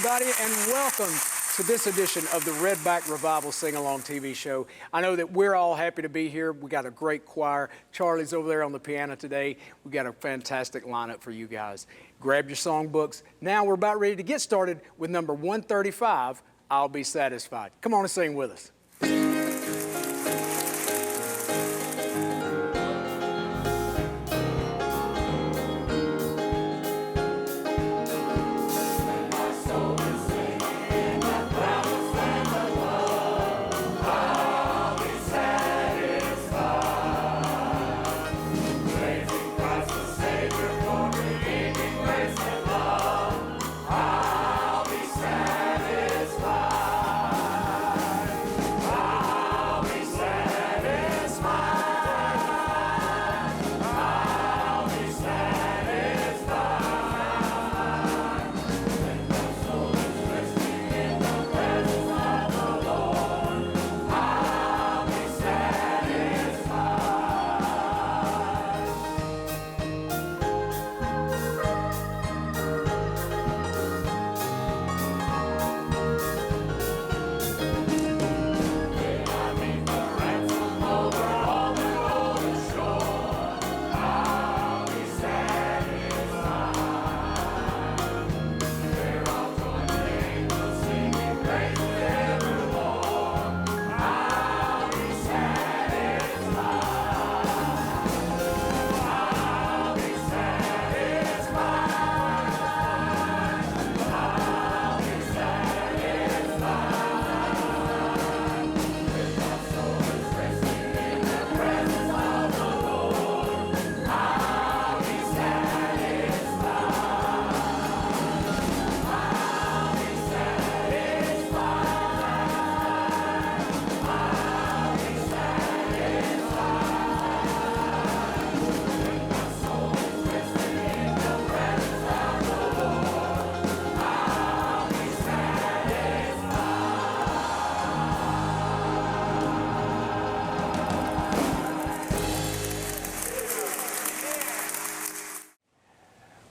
everybody, and welcome to this edition of the Redback Revival Sing-Along TV show. I know that we're all happy to be here. We got a great choir. Charlie's over there on the piano today. We got a fantastic lineup for you guys. Grab your songbooks. Now we're about ready to get started with number 135, I'll Be Satisfied. Come on and sing with us.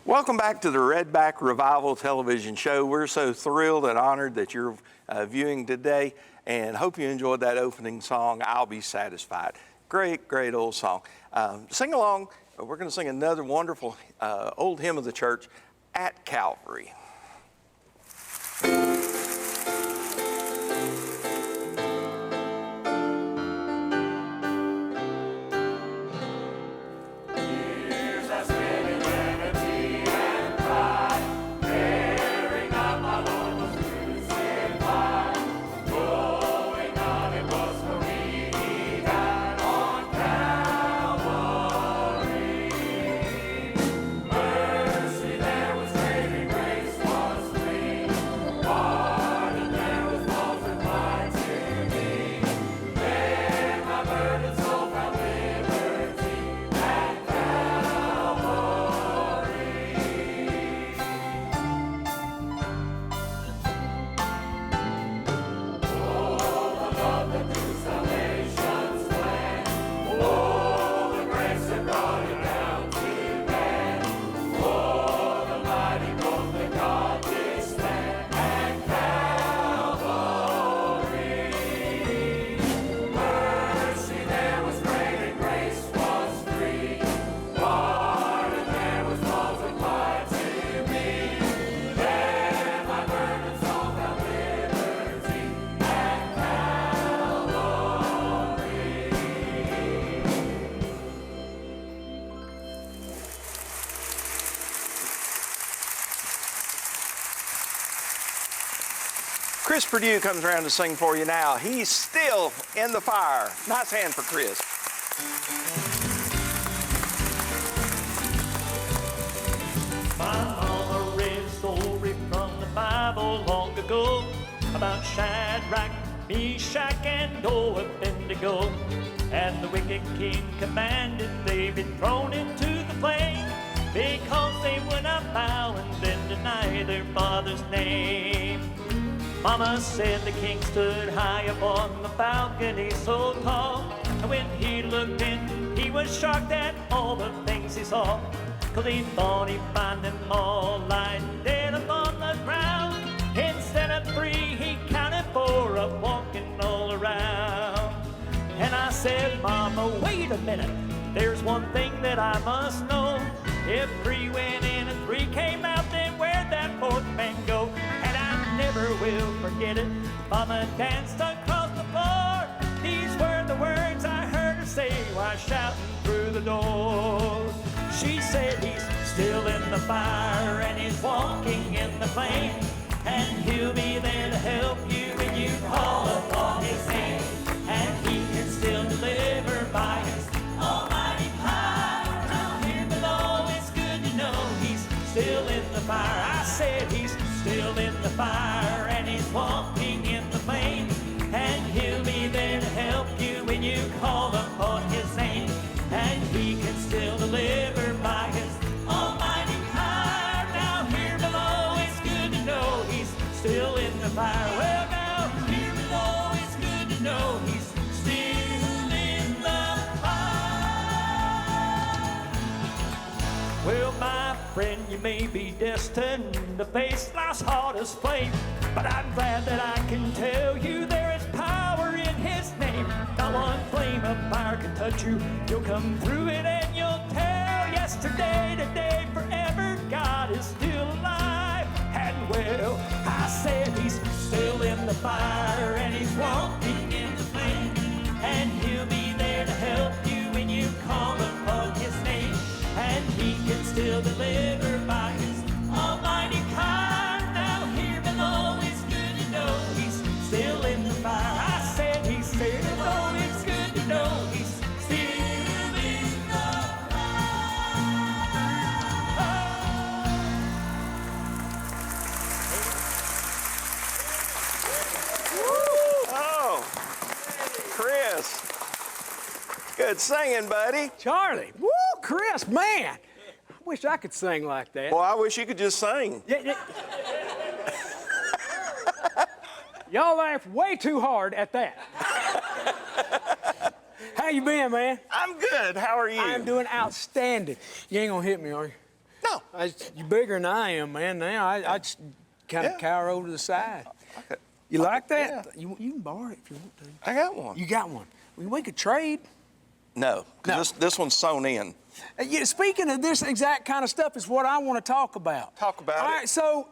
Welcome back to the Redback Revival television show. We're so thrilled and honored that you're viewing today, and hope you enjoyed that opening song, I'll Be Satisfied. Great, great old song. Sing along. We're going to sing another wonderful old hymn of the church, At Calvary. Chris Purdue comes around to sing for you now. He's still in the fire. Nice hand for Chris. My mama read a story from the Bible long ago about Shadrach, Meshach, and Abednego. And the wicked king commanded they be thrown into the flame because they would not bow and then deny their father's name. Mama said the king stood high upon the balcony so tall, and when he looked in, he was shocked at all the things he saw, 'cause he thought he'd find them all lying dead upon the ground. wait a minute, there's one thing that I must know. If 3 went in and 3 came out, then where'd that 4th man go? And I never will forget it. Mama danced across the floor. These were the words I heard her say while shouting through the door. She said he's still in the fire and he's walking in the flame, and he'll be there to help you when you call upon his name. And he can still deliver by his almighty power. Down here below, it's good to know he's still in the fire. I said he's still in the fire and he's walking in the flame, and he'll be there to help you when you call upon his name. And he can still deliver by his almighty power. Down here below, it's good to know he's still in the fire. Well, now here below, it's good to know he's still in the fire. Well, my friend, you may be destined to face life's hardest flame, but I'm glad that I can tell you there is power in his name. Not one flame of fire can touch you. You'll come through it and you'll tell. Yesterday, today, forever, God is still alive. And well, I said he's still in the fire and he's walking in the flame, and he'll be there to help you when you call upon his name. And he can still deliver by his almighty power. Now here below, it's good to know he's still in the fire. I said he's still below, it's good to know he's still in the Oh, Chris. Good singing, buddy. Charlie, woo, Chris, man. I wish I could sing like that. Well, I wish you could just sing. Y'all laugh way too hard at that. How you been, man? I'm good. How are you? I'm doing outstanding. You ain't gonna hit me, are you? No. You're bigger than I am, man. Now I just kind of cower over to the side. Okay. You like that? Yeah. You can borrow it if you want to. I got one. You got one. We could trade. No, because this one's sewn in. Yeah, speaking of this exact kind of stuff is what I want to talk about. Talk about All it. right, so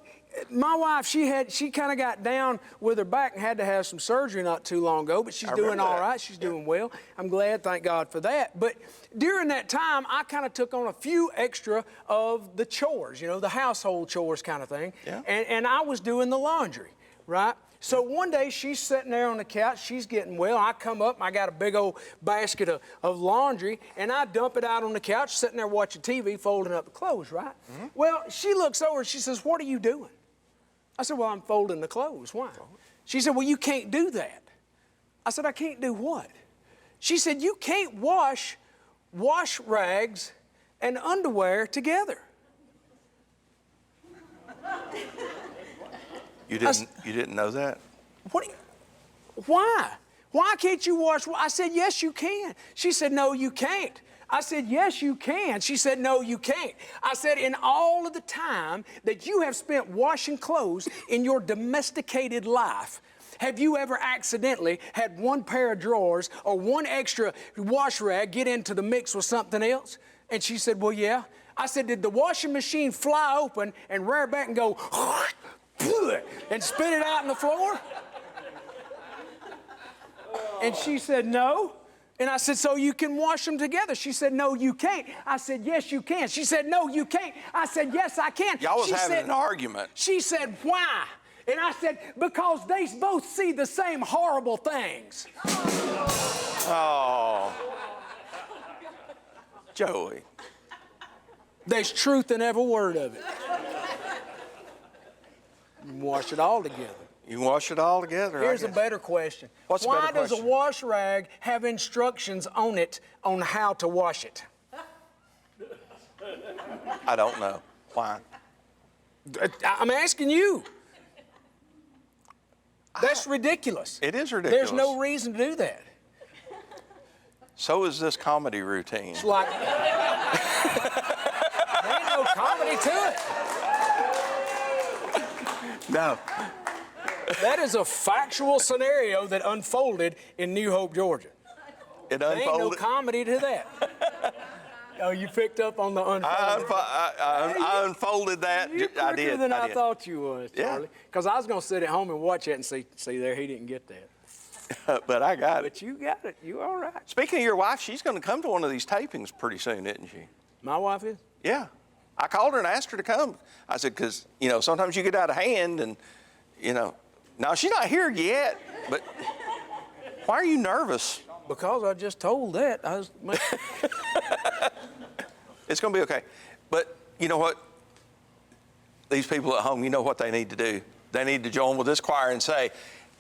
my wife, she kind of got down with her back and had to have some surgery not too long ago, but she's doing all right. She's doing well. I'm glad, thank God for that. But during that time, I kind of took on a few extra of the chores, you know, the household chores kind of thing. Yeah. And I was doing the laundry, right? So one day she's sitting there on the couch, she's getting well. I come up and I got a big old basket of laundry, and I dump it out on the couch, sitting there watching TV, folding up the clothes, right? Mm-hmm. Well, she looks over and she says, "What are you doing?" I said, "Well, I'm folding the clothes." Why? She said, "Well, you can't do that." I said, "I can't do what?" She said, "You can't wash rags and underwear together." You didn't know that? Why? Why can't you wash? I said, "Yes, you can." She said, "No, you can't." I said, "Yes, you can." She said, "No, you can't." I said, "In all of the time that you have spent washing clothes in your domesticated life, have you ever accidentally had one pair of drawers or one extra wash rag get into the mix with something else?" And she said, "Well, yeah." I said, "Did the washing machine fly open and rear back and go and spit it out on the floor?" And she said, "No." And I said, "So you can wash them together?" She said, "No, you can't." I said, "Yes, you can." She said, "No, you can't." I said, "Yes, I can." Y'all was having an argument. She said, "Why?" And I said, "Because they both see the same horrible things." Oh. Joey. There's truth in every word of it. You can wash it all together. You can wash it all together. Here's a better question. What's a Why better does a question? wash rag have instructions on it on how to wash it? I don't know. Why? I'm asking you. That's ridiculous. It is ridiculous. There's no reason to do that. So is this comedy routine. It's like, there ain't no comedy to it. No. That is a factual scenario that unfolded in New Hope, Georgia. It There ain't no unfolded. comedy to that. Oh, you picked up on the unfolding. I unfolded that. You're I quicker did. than I did. thought you was, Yeah. Charlie. Because I was going to sit at home and watch it and see there, he didn't get that. But I got it. But you got it. You all right. Speaking of your wife, she's going to come to one of these tapings pretty soon, isn't she? My wife is? Yeah. I called her and asked her to come. I said, because, sometimes you get out of hand and, now she's not here yet, but why are you nervous? Because I just told that. It's going to be okay. But you know what? These people at home, you know what they need to do. They need to join with this choir and say,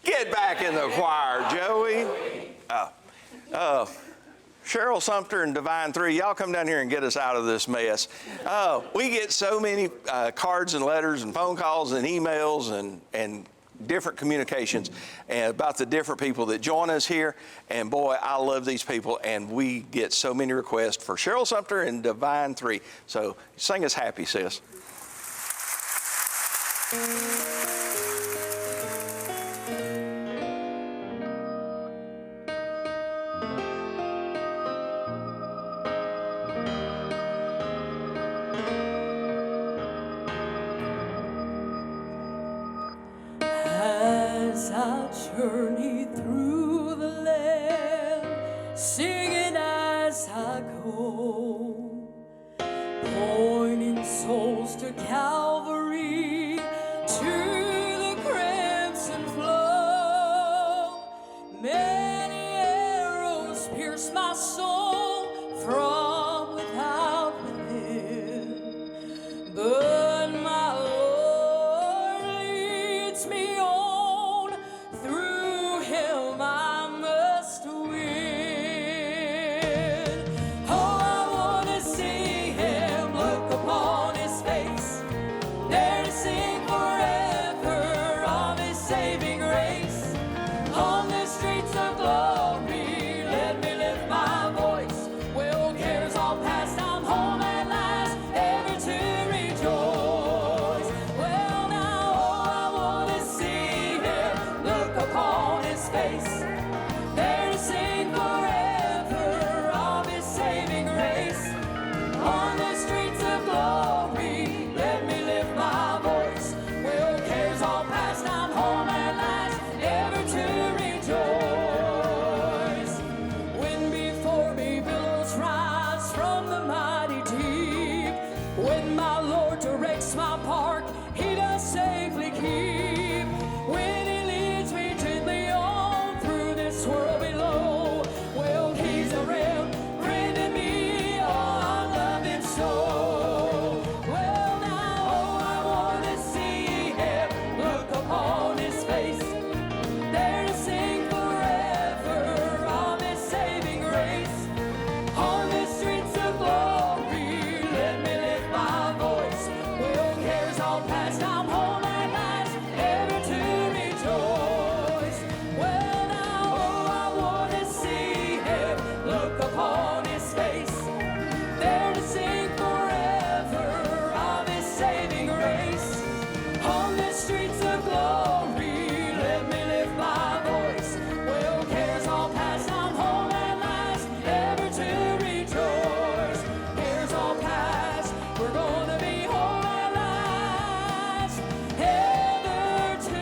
get back in the choir, Joey. Cheryl Sumter and Divine 3, y'all come down here and get us out of this mess. We get so many cards and letters and phone calls and emails and different communications and about the different people that join us here. And boy, I love these people, and we get so many requests for Cheryl Sumter and Divine 3. So sing us happy, sis. As I journey through the land, singing as I go, pointing souls to Calvary, to the crimson flow. Many arrows pierce my soul from without within, but my Lord leads me on. Through him I must win. Oh, I want to see him, look upon his face, there to sing forever of his saving grace. On the streets of glory, let me lift my voice. Well, cares all past, I'm home at last, ever to rejoice. Well, now, oh, I want to see him, look upon his face, there to sing forever of his saving grace. On the streets of glory, let me lift my voice. Well, cares all past, I'm home at last, ever to rejoice. When before me billows rise from the mighty deep, when my Lord directs my path, he does safely keep. When he leads me gently on through this world below, well, he's a real friend to me, oh, I love him so. Well, now, oh, I want to see him, look upon his face, there to sing forever of his saving grace. On the streets of glory, let me lift my voice. Well, cares all past, I'm home at last, ever to rejoice. Well, now, oh, I want to see him, look upon his face, there to sing forever of his saving grace. On the streets of glory, let me lift my voice. Well, cares all past, I'm home at last, ever to rejoice. Cares all past, we're gonna be home at last, ever to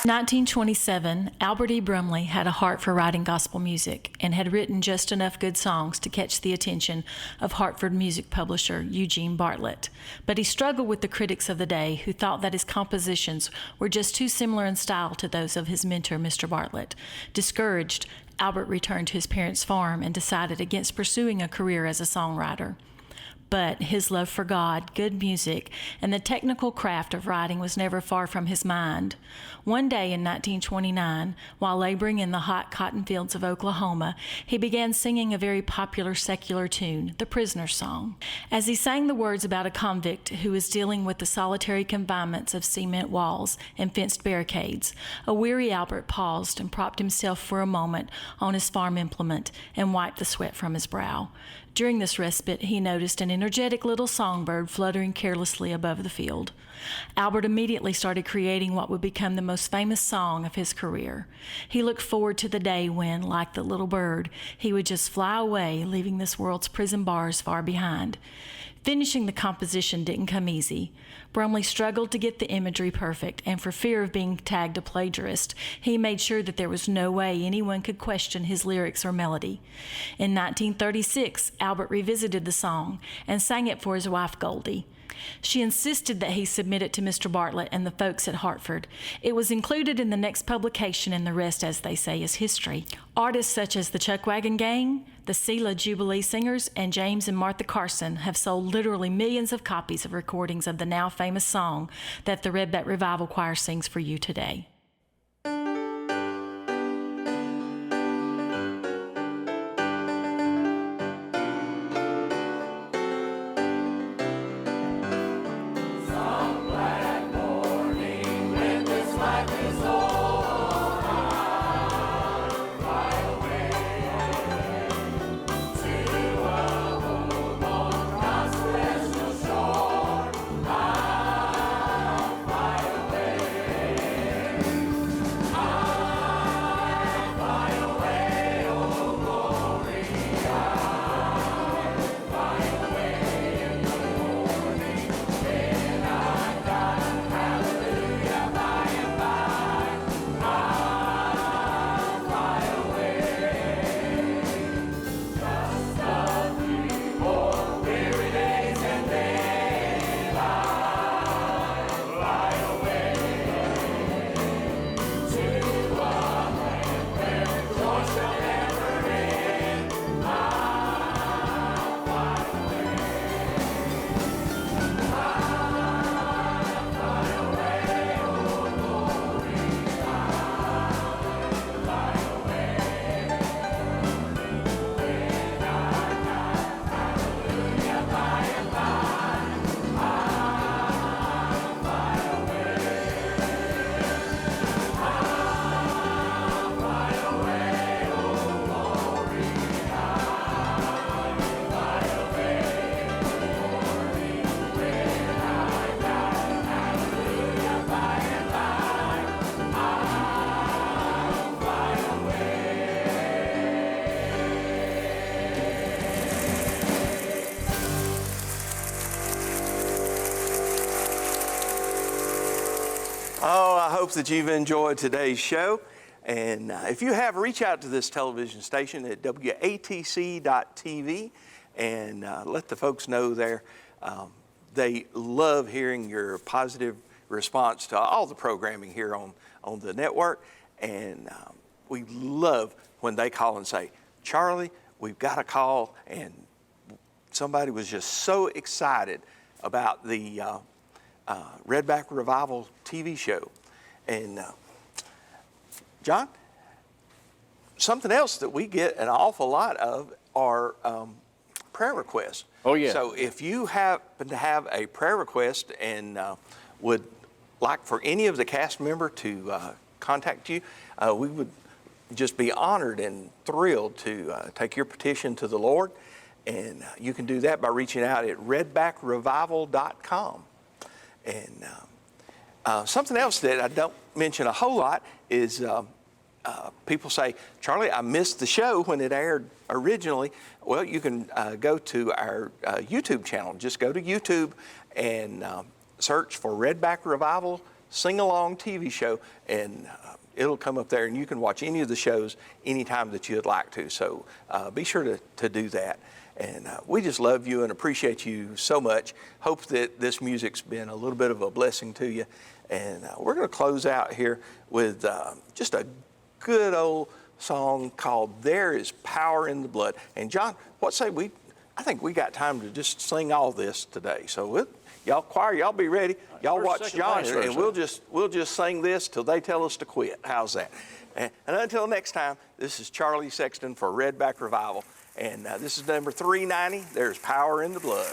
In 1927, Albert E. Brumley had a heart for writing gospel music and had written just enough good songs to catch the attention of Hartford music publisher Eugene Bartlett. But he struggled with the critics of the day who thought that his compositions were just too similar in style to those of his mentor, Mr. Bartlett. Discouraged, Albert returned to his parents' farm and decided against pursuing a career as a songwriter. But his love for God, good music, and the technical craft of writing was never far from his mind. One day in 1929, while laboring in the hot cotton fields of Oklahoma, he began singing a very popular secular tune, the Prisoner's Song. As he sang the words about a convict who was dealing with the solitary confinements of cement walls and fenced barricades, a weary Albert paused and propped himself for a moment on his farm implement and wiped the sweat from his brow. During this respite, he noticed an energetic little songbird fluttering carelessly above the field. Albert immediately started creating what would become the most famous song of his career. He looked forward to the day when, like the little bird, he would just fly away, leaving this world's prison bars far behind. Finishing the composition didn't come easy. Brumley struggled to get the imagery perfect, and for fear of being tagged a plagiarist, he made sure that there was no way anyone could question his lyrics or melody. In 1936, Albert revisited the song and sang it for his wife, Goldie. She insisted that he submit it to Mr. Bartlett and the folks at Hartford. It was included in the next publication, and the rest, as they say, is history. Artists such as the Chuckwagon Gang, the Sela Jubilee Singers, and James and Martha Carson have sold literally millions of copies of recordings of the now famous song that the Redback Revival Choir sings for you today. Oh, I hope that you've enjoyed today's show. And if you have, reach out to this television station at WATC.tv and let the folks know there. They love hearing your positive response to all the programming here on the network. And we love when they call and say, Charlie, we've got a call, and somebody was just so excited about the Redback Revival TV show. And John, something else that we get an awful lot of are prayer requests. Oh, yeah. So if you happen to have a prayer request and would like for any of the cast member to contact you, we would just be honored and thrilled to take your petition to the Lord. And you can do that by reaching out at redbackrevival.com. And something else that I don't mention a whole lot is people say, Charlie, I missed the show when it aired originally. Well, you can go to our YouTube channel. Just go to YouTube and search for Redback Revival Sing-Along TV Show, and it'll come up there, and you can watch any of the shows anytime that you'd like to. So be sure to do that. And we just love you and appreciate you so much. Hope that this music's been a little bit of a blessing to you. And we're going to close out here with just a good old song called There Is Power in the Blood. And John, what say we, I think we got time to just sing all this today. So y'all choir, y'all be ready. Y'all watch John, and we'll just sing this till they tell us to quit. How's that? And until next time, this is Charlie Sexton for Redback Revival. And this is number 390, There's Power in the Blood.